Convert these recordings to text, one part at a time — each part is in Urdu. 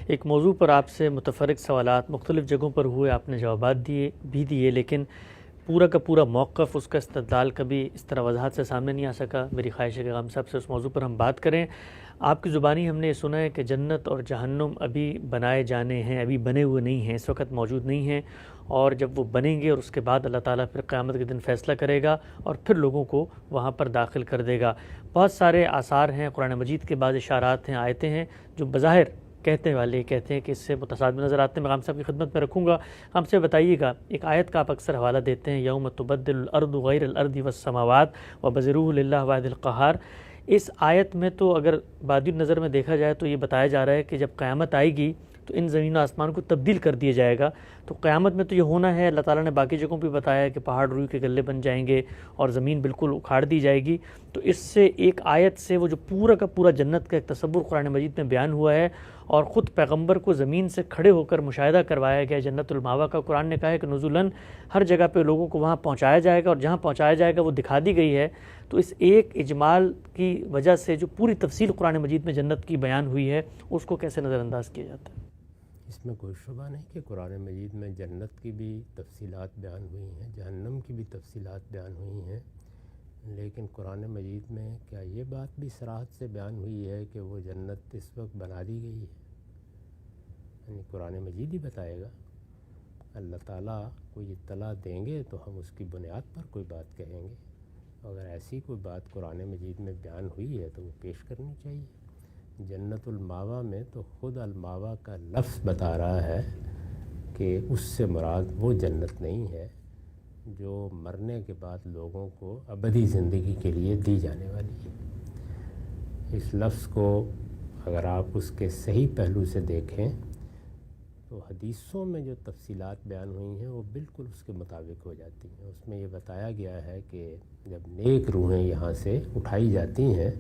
ایک موضوع پر آپ سے متفرق سوالات مختلف جگہوں پر ہوئے، آپ نے جوابات دیے، لیکن پورا کا پورا موقف، اس کا استدلال کبھی اس طرح وضاحت سے سامنے نہیں آ سکا۔ میری خواہش ہے کہ غام صاحب سے اس موضوع پر ہم بات کریں۔ آپ کی زبانی ہم نے یہ سنا ہے کہ جنت اور جہنم ابھی بنائے جانے ہیں، ابھی بنے ہوئے نہیں ہیں، اس وقت موجود نہیں ہیں، اور جب وہ بنیں گے اور اس کے بعد اللہ تعالیٰ پھر قیامت کے دن فیصلہ کرے گا اور پھر لوگوں کو وہاں پر داخل کر دے گا۔ بہت سارے آثار ہیں، قرآن مجید کے بعض اشارات ہیں، آیتیں ہیں جو بظاہر کہتے ہیں کہ اس سے متصادم نظر آتے ہیں۔ میں غام صاحب کی خدمت میں رکھوں گا، ہم سے بتائیے گا ایک آیت کا آپ اکثر حوالہ دیتے ہیں، یوم تبدل الارض غیر الارض والسماوات وبرزوا للہ واحد القہار۔ اس آیت میں تو اگر بادی نظر میں دیکھا جائے تو یہ بتایا جا رہا ہے کہ جب قیامت آئے گی تو ان زمین و آسمان کو تبدیل کر دیا جائے گا۔ تو قیامت میں تو یہ ہونا ہے، اللہ تعالیٰ نے باقی جگہوں پہ بتایا ہے کہ پہاڑ روئی کے گلے بن جائیں گے اور زمین بالکل اکھاڑ دی جائے گی۔ تو اس سے ایک آیت سے وہ جو پورا کا پورا جنت کا ایک تصور قرآن مجید میں بیان ہوا ہے، اور خود پیغمبر کو زمین سے کھڑے ہو کر مشاہدہ کروایا گیا جنت الماوا کا۔ قرآن نے کہا ہے کہ نزولاً ہر جگہ پہ لوگوں کو وہاں پہنچایا جائے گا، اور جہاں پہنچایا جائے گا وہ دکھا دی گئی ہے۔ تو اس ایک اجمال کی وجہ سے جو پوری تفصیل قرآن مجید میں جنت کی بیان ہوئی ہے، اس کو کیسے نظر انداز کیا جاتا ہے؟ اس میں کوئی شبہ نہیں کہ قرآن مجید میں جنت کی بھی تفصیلات بیان ہوئی ہیں، جہنم کی بھی تفصیلات بیان ہوئی ہیں، لیکن قرآن مجید میں کیا یہ بات بھی صراحت سے بیان ہوئی ہے کہ وہ جنت اس وقت بنا دی گئی ہے؟ یعنی قرآن مجید ہی بتائے گا، اللہ تعالیٰ کوئی اطلاع دیں گے تو ہم اس کی بنیاد پر کوئی بات کہیں گے۔ اگر ایسی کوئی بات قرآن مجید میں بیان ہوئی ہے تو وہ پیش کرنی چاہیے۔ جنت الماوا میں تو خود الماوا کا لفظ بتا رہا ہے کہ اس سے مراد وہ جنت نہیں ہے جو مرنے کے بعد لوگوں کو ابدی زندگی کے لیے دی جانے والی ہے۔ اس لفظ کو اگر آپ اس کے صحیح پہلو سے دیکھیں تو حدیثوں میں جو تفصیلات بیان ہوئی ہیں وہ بالکل اس کے مطابق ہو جاتی ہیں۔ اس میں یہ بتایا گیا ہے کہ جب نیک روحیں یہاں سے اٹھائی جاتی ہیں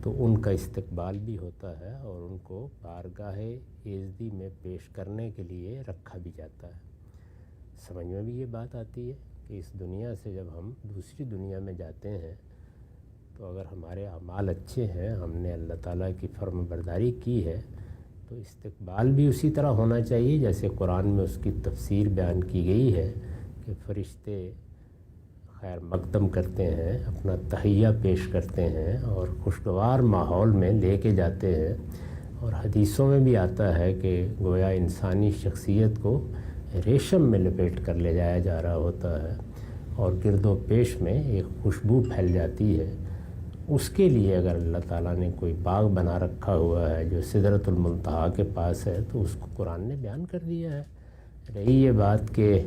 تو ان کا استقبال بھی ہوتا ہے اور ان کو بارگاہ عزتی میں پیش کرنے کے لیے رکھا بھی جاتا ہے۔ سمجھ میں بھی یہ بات آتی ہے کہ اس دنیا سے جب ہم دوسری دنیا میں جاتے ہیں تو اگر ہمارے اعمال اچھے ہیں، ہم نے اللہ تعالیٰ کی فرم برداری کی ہے، تو استقبال بھی اسی طرح ہونا چاہیے جیسے قرآن میں اس کی تفسیر بیان کی گئی ہے کہ فرشتے خیر مقدم کرتے ہیں، اپنا تحیہ پیش کرتے ہیں اور خوشگوار ماحول میں لے کے جاتے ہیں۔ اور حدیثوں میں بھی آتا ہے کہ گویا انسانی شخصیت کو ریشم میں لپیٹ کر لے جایا جا رہا ہوتا ہے اور گرد و پیش میں ایک خوشبو پھیل جاتی ہے۔ اس کے لیے اگر اللہ تعالیٰ نے کوئی باغ بنا رکھا ہوا ہے جو سدرۃ المنتہا کے پاس ہے تو اس کو قرآن نے بیان کر دیا ہے۔ رہی یہ بات کہ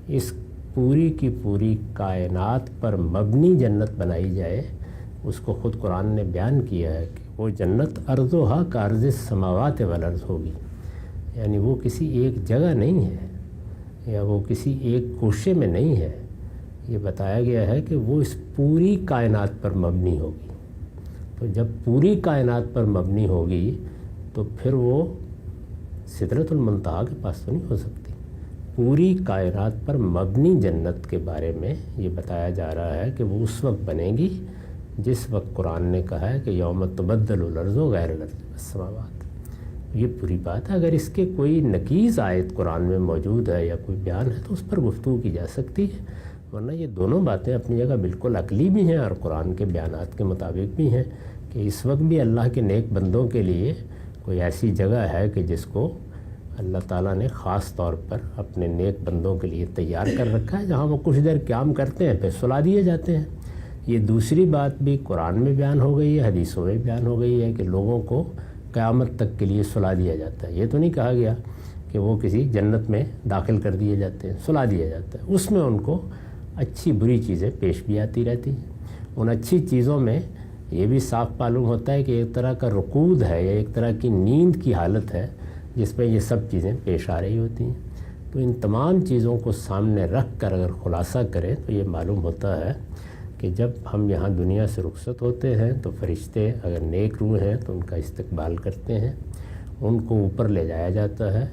اس پوری کی پوری کائنات پر مبنی جنت بنائی جائے، اس کو خود قرآن نے بیان کیا ہے کہ وہ جنت ارضھا کارض السماوات والارض ہوگی، یعنی وہ کسی ایک جگہ نہیں ہے یا وہ کسی ایک گوشے میں نہیں ہے، یہ بتایا گیا ہے کہ وہ اس پوری کائنات پر مبنی ہوگی۔ تو جب پوری کائنات پر مبنی ہوگی تو پھر وہ سدرۃ المنتہا کے پاس تو نہیں ہو سکتی۔ پوری کائنات پر مبنی جنت کے بارے میں یہ بتایا جا رہا ہے کہ وہ اس وقت بنے گی جس وقت قرآن نے کہا ہے کہ یوم تبدل الارض غیر الارض والسماوات۔ یہ پوری بات ہے، اگر اس کے کوئی نقیض آیت قرآن میں موجود ہے یا کوئی بیان ہے تو اس پر گفتگو کی جا سکتی ہے، ورنہ یہ دونوں باتیں اپنی جگہ بالکل عقلی بھی ہیں اور قرآن کے بیانات کے مطابق بھی ہیں کہ اس وقت بھی اللہ کے نیک بندوں کے لیے کوئی ایسی جگہ ہے کہ جس کو اللہ تعالیٰ نے خاص طور پر اپنے نیک بندوں کے لیے تیار کر رکھا ہے، جہاں وہ کچھ دیر قیام کرتے ہیں پھر سلا دیے جاتے ہیں۔ یہ دوسری بات بھی قرآن میں بیان ہو گئی ہے، حدیثوں میں بیان ہو گئی ہے کہ لوگوں کو قیامت تک کے لیے سلا دیا جاتا ہے۔ یہ تو نہیں کہا گیا کہ وہ کسی جنت میں داخل کر دیے جاتے ہیں، سلا دیا جاتا ہے۔ اس میں ان کو اچھی بری چیزیں پیش بھی آتی رہتی ہیں۔ ان اچھی چیزوں میں یہ بھی صاف معلوم ہوتا ہے کہ ایک طرح کا رقود ہے یا ایک طرح کی نیند کی حالت ہے جس میں یہ سب چیزیں پیش آ رہی ہوتی ہیں۔ تو ان تمام چیزوں کو سامنے رکھ کر اگر خلاصہ کریں تو یہ معلوم ہوتا ہے کہ جب ہم یہاں دنیا سے رخصت ہوتے ہیں تو فرشتے اگر نیک روح ہیں تو ان کا استقبال کرتے ہیں، ان کو اوپر لے جایا جاتا ہے،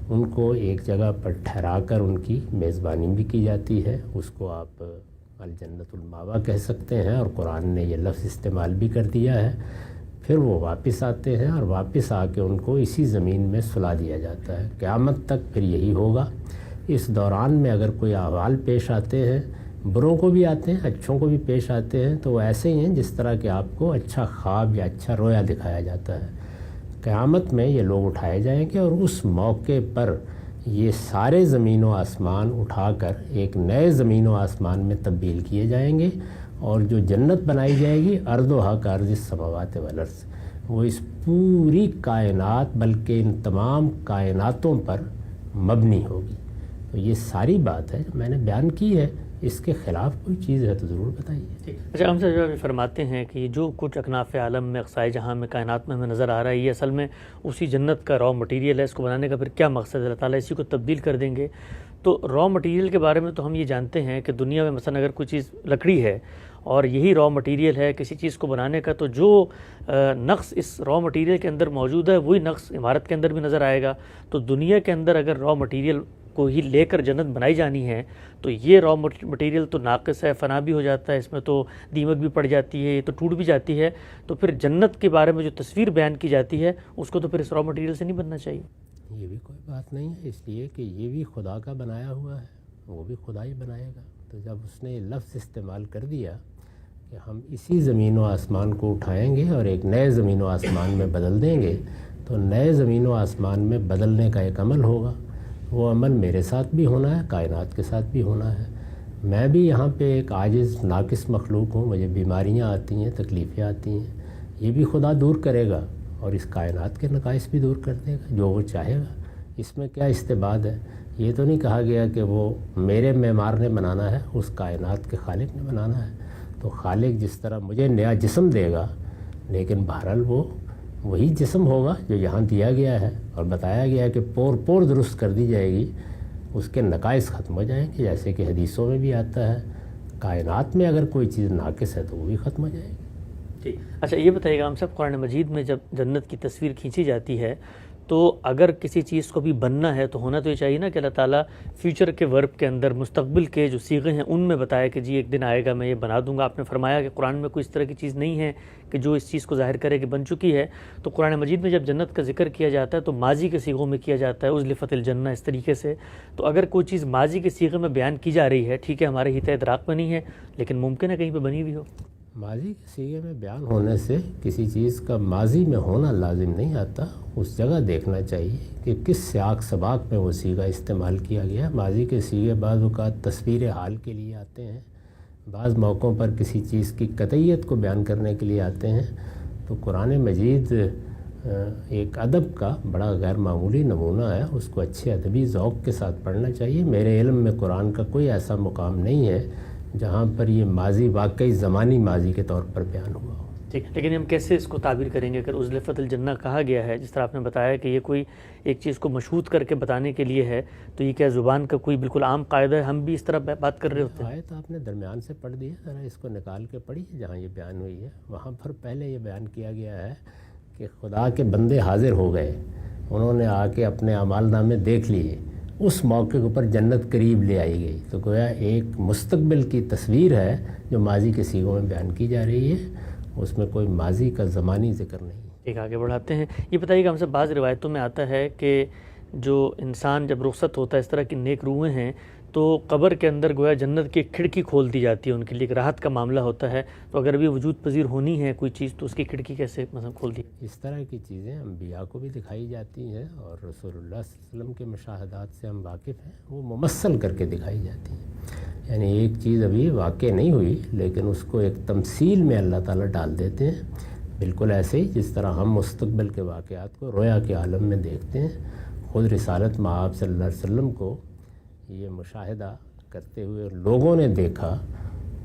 ان کو ایک جگہ پر ٹھہرا کر ان کی میزبانی بھی کی جاتی ہے۔ اس کو آپ الجنت الماوا کہہ سکتے ہیں اور قرآن نے یہ لفظ استعمال بھی کر دیا ہے پھر وہ واپس آتے ہیں اور واپس آ کے ان کو اسی زمین میں سلا دیا جاتا ہے. قیامت تک پھر یہی ہوگا. اس دوران میں اگر کوئی احوال پیش آتے ہیں، بروں کو بھی آتے ہیں، اچھوں کو بھی پیش آتے ہیں، تو وہ ایسے ہی ہیں جس طرح کہ آپ کو اچھا خواب یا اچھا رویا دکھایا جاتا ہے. قیامت میں یہ لوگ اٹھائے جائیں گے اور اس موقع پر یہ سارے زمین و آسمان اٹھا کر ایک نئے زمین و آسمان میں تبدیل کیے جائیں گے، اور جو جنت بنائی جائے گی ارضھا کارض السماوات والارض، وہ اس پوری کائنات بلکہ ان تمام کائناتوں پر مبنی ہوگی. تو یہ ساری بات ہے جو میں نے بیان کی ہے. اس کے خلاف کوئی چیز ہے تو ضرور بتائیے. اچھا، ہم سے جو فرماتے ہیں کہ جو کچھ اکناف عالم میں، اقصائے جہاں میں، کائنات میں ہمیں نظر آ رہا ہے، یہ اصل میں اسی جنت کا را مٹیریل ہے. اس کو بنانے کا پھر کیا مقصد ہے؟ اللہ تعالیٰ اسی کو تبدیل کر دیں گے. تو را مٹیریل کے بارے میں تو ہم یہ جانتے ہیں کہ دنیا میں مثلا اگر کوئی چیز لکڑی ہے اور یہی را مٹیریل ہے کسی چیز کو بنانے کا، تو جو نقص اس را مٹیریل کے اندر موجود ہے وہی نقص عمارت کے اندر بھی نظر آئے گا. تو دنیا کے اندر اگر را مٹیریل کو ہی لے کر جنت بنائی جانی ہے تو یہ را مٹیریل تو ناقص ہے، فنا بھی ہو جاتا ہے، اس میں تو دیمک بھی پڑ جاتی ہے، یہ تو ٹوٹ بھی جاتی ہے. تو پھر جنت کے بارے میں جو تصویر بیان کی جاتی ہے اس کو تو پھر اس را مٹیریل سے نہیں بننا چاہیے. یہ بھی کوئی بات نہیں ہے، اس لیے کہ یہ بھی خدا کا بنایا ہوا ہے، وہ بھی خدا ہی بنائے گا. تو جب اس نے یہ لفظ استعمال کر دیا کہ ہم اسی زمین و آسمان کو اٹھائیں گے اور ایک نئے زمین و آسمان میں بدل دیں گے، تو نئے زمین و آسمان میں بدلنے کا ایک عمل ہوگا. وہ عمل میرے ساتھ بھی ہونا ہے، کائنات کے ساتھ بھی ہونا ہے. میں بھی یہاں پہ ایک عاجز ناقص مخلوق ہوں، مجھے بیماریاں آتی ہیں، تکلیفیں آتی ہیں. یہ بھی خدا دور کرے گا اور اس کائنات کے نقائص بھی دور کر دے گا جو وہ چاہے گا. اس میں کیا استبعاد ہے؟ یہ تو نہیں کہا گیا کہ وہ میرے معمار نے بنانا ہے، اس کائنات کے خالق نے بنانا ہے. تو خالق جس طرح مجھے نیا جسم دے گا، لیکن بہرحال وہ وہی جسم ہوگا جو یہاں دیا گیا ہے اور بتایا گیا ہے کہ پور پور درست کر دی جائے گی، اس کے نقائص ختم ہو جائیں گے. جیسے کہ حدیثوں میں بھی آتا ہے، کائنات میں اگر کوئی چیز ناقص ہے تو وہ بھی ختم ہو جائے گی. ٹھیک. اچھا، یہ بتائیے گا ہم سب، قرآن مجید میں جب جنت کی تصویر کھینچی جاتی ہے تو اگر کسی چیز کو بھی بننا ہے تو ہونا تو یہ چاہیے نا کہ اللہ تعالیٰ فیوچر کے ورب کے اندر مستقبل کے جو صیغے ہیں ان میں بتایا کہ جی ایک دن آئے گا میں یہ بنا دوں گا. آپ نے فرمایا کہ قرآن میں کوئی اس طرح کی چیز نہیں ہے کہ جو اس چیز کو ظاہر کرے کہ بن چکی ہے. تو قرآن مجید میں جب جنت کا ذکر کیا جاتا ہے تو ماضی کے صیغوں میں کیا جاتا ہے، ازلفت الجنہ، اس طریقے سے. تو اگر کوئی چیز ماضی کے صیغے میں بیان کی جا رہی ہے، ٹھیک ہے ہمارے حیطۂ ادراک میں نہیں ہے، لیکن ممکن ہے کہیں پہ بنی ہوئی ہو. ماضی کے صیغے میں بیان ہونے سے کسی چیز کا ماضی میں ہونا لازم نہیں آتا. اس جگہ دیکھنا چاہیے کہ کس سیاق سباق میں وہ صیغہ استعمال کیا گیا. ماضی کے صیغے بعض اوقات تصویر حال کے لیے آتے ہیں، بعض موقعوں پر کسی چیز کی قطعیت کو بیان کرنے کے لیے آتے ہیں. تو قرآن مجید ایک ادب کا بڑا غیر معمولی نمونہ ہے، اس کو اچھے ادبی ذوق کے ساتھ پڑھنا چاہیے. میرے علم میں قرآن کا کوئی ایسا مقام نہیں ہے جہاں پر یہ ماضی واقعی زمانی ماضی کے طور پر بیان ہوا ہو. ٹھیک، لیکن ہم کیسے اس کو تعبیر کریں گے؟ اگر ازلفت الجنہ کہا گیا ہے، جس طرح آپ نے بتایا کہ یہ کوئی ایک چیز کو مشہود کر کے بتانے کے لیے ہے، تو یہ کیا زبان کا کوئی بالکل عام قاعدہ ہے؟ ہم بھی اس طرح بات کر رہے ہوتے ہیں. آیت آپ نے درمیان سے پڑھ دی ہے، ذرا اس کو نکال کے پڑھیے جہاں یہ بیان ہوئی ہے. وہاں پر پہلے یہ بیان کیا گیا ہے کہ خدا کے بندے حاضر ہو گئے، انہوں نے آ کے اپنے اعمال نامے دیکھ لیے. اس موقع کے اوپر جنت قریب لے آئی گئی. تو گویا ایک مستقبل کی تصویر ہے جو ماضی کے صیغوں میں بیان کی جا رہی ہے، اس میں کوئی ماضی کا زمانی ذکر نہیں. ایک آگے بڑھاتے ہیں. یہ بتائیے کہ ہم سے بعض روایتوں میں آتا ہے کہ جو انسان جب رخصت ہوتا ہے، اس طرح کی نیک روحیں ہیں، تو قبر کے اندر گویا جنت کی ایک کھڑکی کھول دی جاتی ہے، ان کے لیے ایک راحت کا معاملہ ہوتا ہے. تو اگر بھی وجود پذیر ہونی ہے کوئی چیز تو اس کی کھڑکی کیسے مثلا کھول دی؟ اس طرح کی چیزیں انبیاء کو بھی دکھائی جاتی ہیں اور رسول اللہ صلی اللہ علیہ وسلم کے مشاہدات سے ہم واقف ہیں، وہ ممثل کر کے دکھائی جاتی ہیں. یعنی ایک چیز ابھی واقع نہیں ہوئی لیکن اس کو ایک تمثیل میں اللہ تعالیٰ ڈال دیتے ہیں. بالکل ایسے ہی جس طرح ہم مستقبل کے واقعات کو رویا کے عالم میں دیکھتے ہیں. خود رسالت مآب صلی اللہ علیہ وسلم کو یہ مشاہدہ کرتے ہوئے لوگوں نے دیکھا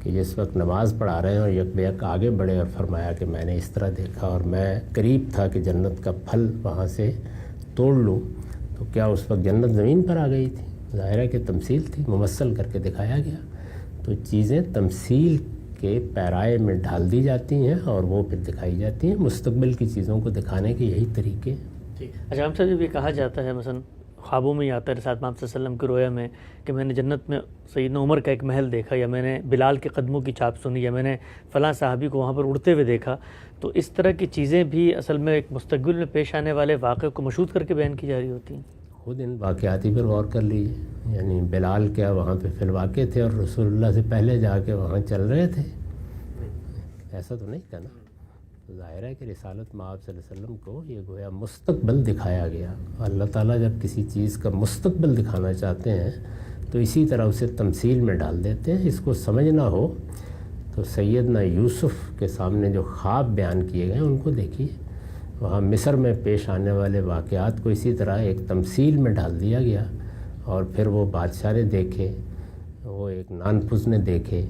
کہ جس وقت نماز پڑھا رہے ہیں اور یک بیک آگے بڑھے اور فرمایا کہ میں نے اس طرح دیکھا اور میں قریب تھا کہ جنت کا پھل وہاں سے توڑ لوں. تو کیا اس وقت جنت زمین پر آ گئی تھی؟ ظاہر ہے کہ تمثیل تھی، ممثل کر کے دکھایا گیا. تو چیزیں تمثیل کے پیرائے میں ڈال دی جاتی ہیں اور وہ پھر دکھائی جاتی ہیں. مستقبل کی چیزوں کو دکھانے کے یہی طریقے ہیں. اچھا، ہم سے جب یہ کہا جاتا ہے مثلا خوابوں میں ہی آتا ہے ساتھ محمد صلی اللہ علیہ وسلم کی رویا میں کہ میں نے جنت میں سیدنا عمر کا ایک محل دیکھا، یا میں نے بلال کے قدموں کی چھاپ سنی، یا میں نے فلاں صحابی کو وہاں پر اڑتے ہوئے دیکھا. تو اس طرح کی چیزیں بھی اصل میں ایک مستقبل میں پیش آنے والے واقعے کو مشہود کر کے بیان کی جا رہی ہوتی ہیں. خود ان واقعاتی پر غور کر لیجیے. یعنی بلال کیا وہاں پہ فی الواقع تھے اور رسول اللہ سے پہلے جا کے وہاں چل رہے تھے؟ ایسا تو نہیں تھا نا. ظاہر ہے کہ رسالت مآب صلی اللہ علیہ وسلم کو یہ گویا مستقبل دکھایا گیا. اللہ تعالیٰ جب کسی چیز کا مستقبل دکھانا چاہتے ہیں تو اسی طرح اسے تمثیل میں ڈال دیتے ہیں. اس کو سمجھنا ہو تو سیدنا یوسف کے سامنے جو خواب بیان کیے گئے ان کو دیکھیے. وہاں مصر میں پیش آنے والے واقعات کو اسی طرح ایک تمثیل میں ڈال دیا گیا، اور پھر وہ بادشاہ نے دیکھے، وہ ایک نانپس نے دیکھے،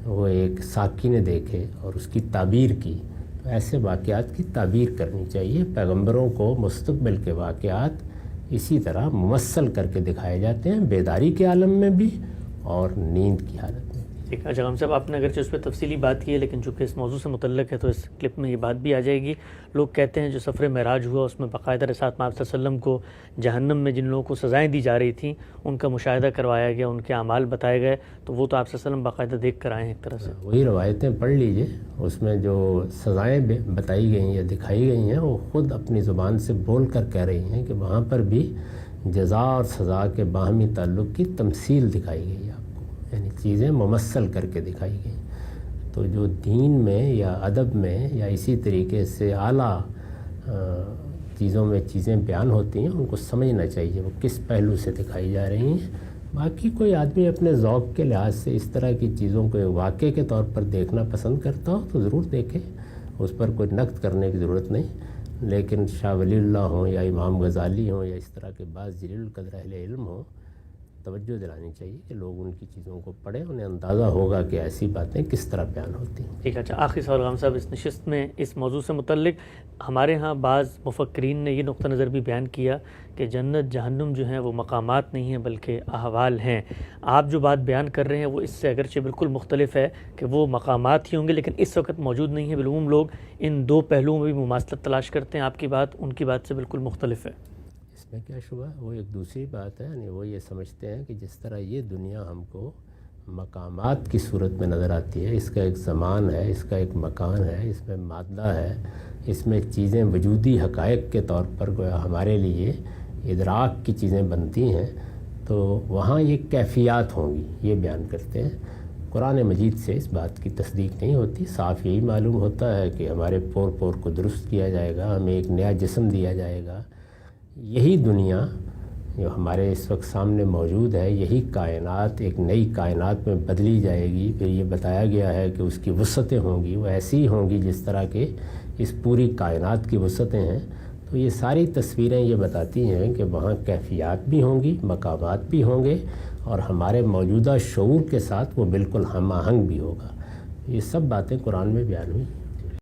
وہ ایک ساقی نے دیکھے اور اس کی تعبیر کی. تو ایسے واقعات کی تعبیر کرنی چاہیے. پیغمبروں کو مستقبل کے واقعات اسی طرح ممثل کر کے دکھائے جاتے ہیں، بیداری کے عالم میں بھی اور نیند کی حالت میں. ٹھیک ہے جناب صاحب، آپ نے اگرچہ اس پہ تفصیلی بات کی ہے، لیکن چونکہ اس موضوع سے متعلق ہے تو اس کلپ میں یہ بات بھی آ جائے گی. لوگ کہتے ہیں جو سفر معراج ہوا اس میں باقاعدہ رسالت مآب صلی اللہ علیہ وسلم کو جہنم میں جن لوگوں کو سزائیں دی جا رہی تھیں ان کا مشاہدہ کروایا گیا، ان کے اعمال بتائے گئے، تو وہ تو آپ صلی اللہ علیہ وسلم باقاعدہ دیکھ کر آئے ہیں ایک طرح سے. وہی روایتیں پڑھ لیجئے، اس میں جو سزائیں بتائی گئی ہیں یا دکھائی گئی ہیں وہ خود اپنی زبان سے بول کر کہہ رہی ہیں کہ وہاں پر بھی جزا اور سزا کے باہمی تعلق کی تمثیل دکھائی گئی ہے آپ کو. یعنی چیزیں ممثل کر کے دکھائی گئی. تو جو دین میں یا ادب میں یا اسی طریقے سے اعلیٰ چیزوں میں چیزیں بیان ہوتی ہیں ان کو سمجھنا چاہیے وہ کس پہلو سے دکھائی جا رہی ہیں. باقی کوئی آدمی اپنے ذوق کے لحاظ سے اس طرح کی چیزوں کو واقعے کے طور پر دیکھنا پسند کرتا ہو تو ضرور دیکھے، اس پر کوئی نقد کرنے کی ضرورت نہیں. لیکن شاہ ولی اللہ ہوں یا امام غزالی ہوں یا اس طرح کے بعض جلیل القدر اہل علم ہوں، توجہ دلانی چاہیے کہ لوگ ان کی چیزوں کو پڑھیں، انہیں اندازہ ہوگا کہ ایسی باتیں کس طرح بیان ہوتی ہیں. ٹھیک ہے. اچھا، آخری سوال غام صاحب اس نشست میں اس موضوع سے متعلق ہمارے ہاں بعض مفکرین نے یہ نقطہ نظر بھی بیان کیا کہ جنت جہنم جو ہیں وہ مقامات نہیں ہیں بلکہ احوال ہیں. آپ جو بات بیان کر رہے ہیں وہ اس سے اگرچہ بالکل مختلف ہے کہ وہ مقامات ہی ہوں گے لیکن اس وقت موجود نہیں ہیں. بالعموم لوگ ان دو پہلوؤں میں بھی مماثلت تلاش کرتے ہیں. آپ کی بات ان کی بات سے بالکل مختلف ہے. اس میں کیا شبہ، وہ ایک دوسری بات ہے. یعنی وہ یہ سمجھتے ہیں کہ جس طرح یہ دنیا ہم کو مقامات کی صورت میں نظر آتی ہے، اس کا ایک زمان ہے، اس کا ایک مکان ہے، اس میں مادہ ہے، اس میں چیزیں وجودی حقائق کے طور پر گویا ہمارے لیے ادراک کی چیزیں بنتی ہیں، تو وہاں یہ کیفیات ہوں گی، یہ بیان کرتے ہیں. قرآن مجید سے اس بات کی تصدیق نہیں ہوتی. صاف یہی معلوم ہوتا ہے کہ ہمارے پور پور کو درست کیا جائے گا، ہمیں ایک نیا جسم دیا جائے گا. یہی دنیا جو ہمارے اس وقت سامنے موجود ہے، یہی کائنات ایک نئی کائنات میں بدلی جائے گی. پھر یہ بتایا گیا ہے کہ اس کی وسعتیں ہوں گی، وہ ایسی ہی ہوں گی جس طرح کے اس پوری کائنات کی وسعتیں ہیں. تو یہ ساری تصویریں یہ بتاتی ہیں کہ وہاں کیفیات بھی ہوں گی، مقامات بھی ہوں گے، اور ہمارے موجودہ شعور کے ساتھ وہ بالکل ہم آہنگ بھی ہوگا. یہ سب باتیں قرآن میں بیان ہوئی.